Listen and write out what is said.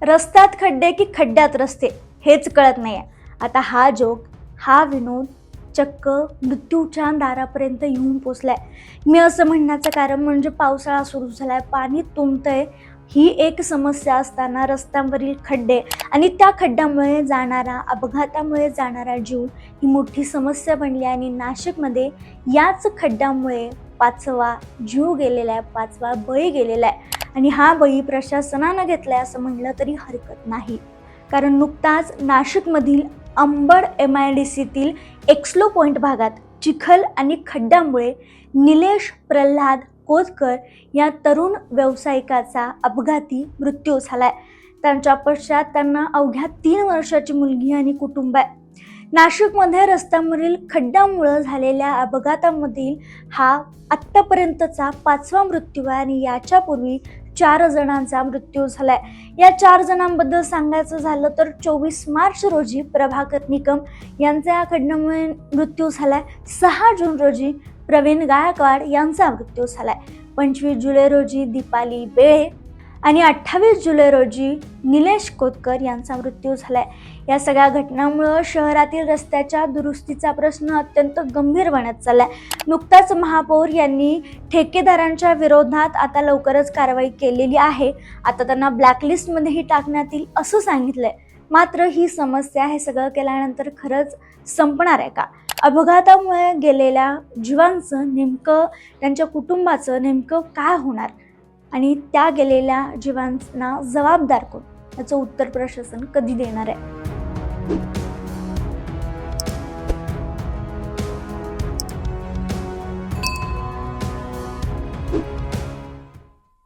रस्त्यात खड्डे की खड्ड्यात रस्ते हेच कळत नाहीये. आता हा जोक, हा विनोद चक्क मृत्यूच्या दारापर्यंत येऊन पोचलाय. मी असं म्हणण्याचं कारण म्हणजे पावसाळा सुरू झालाय, पाणी तुंबतंय. ही एक समस्या असताना रस्त्यांवरील खड्डे आणि त्या खड्ड्यामुळे जाणारा, अपघातामुळे जाणारा जीव ही मोठी समस्या बनली. आणि नाशिकमध्ये याच खड्ड्यामुळे 5वा जीव गेलेला आहे, 5वा बळी गेलेला आहे. आणि हा बळी प्रशासनानं घेतलाय असं म्हणलं तरी हरकत नाही. कारण नुकताच नाशिकमधील अंबड MIDCतील एक्सलो पॉइंट भागात चिखल आणि खड्ड्यामुळे निलेश प्रल्हाद कोतकर या तरुण व्यावसायिकाचा अपघाती मृत्यू झालाय. त्यांच्या पश्चात त्यांना अवघ्या 3 वर्षाची मुलगी आणि कुटुंब आहे. नाशिकमध्ये रस्त्यावरील खड्ड्यामुळे झालेल्या अपघातामधील हा आत्तापर्यंतचा 5वा मृत्यू आहे. आणि याच्यापूर्वी 4 जणांचा मृत्यू झालाय. या 4 जणांबद्दल सांगायचं झालं तर 24 मार्च रोजी प्रभाकर निकम यांचा या खड्ड्यामुळे मृत्यू झालाय. 6 जून रोजी प्रवीण गायकवाड यांचा मृत्यू झालाय. 25 जुलै रोजी दीपाली बेळे आणि 28 जुलै रोजी निलेश कोतकर यांचा मृत्यू झालाय. या सगळ्या घटनांमुळे शहरातील रस्त्याच्या दुरुस्तीचा प्रश्न अत्यंत गंभीर बनत चाललाय. नुकताच महापौर यांनी ठेकेदारांच्या विरोधात आता लवकरच कारवाई केलेली आहे. आता त्यांना ब्लॅकलिस्टमध्येही टाकण्यात येईल असं सांगितलंय. मात्र ही समस्या हे सगळं केल्यानंतर खरंच संपणार आहे का? अपघातामुळे गेलेल्या जीवांचं नेमकं, त्यांच्या कुटुंबाचं नेमकं काय होणार आणि त्या गेलेल्या जीवांना जबाबदार कोण, याचं उत्तर प्रशासन कधी देणार आहे?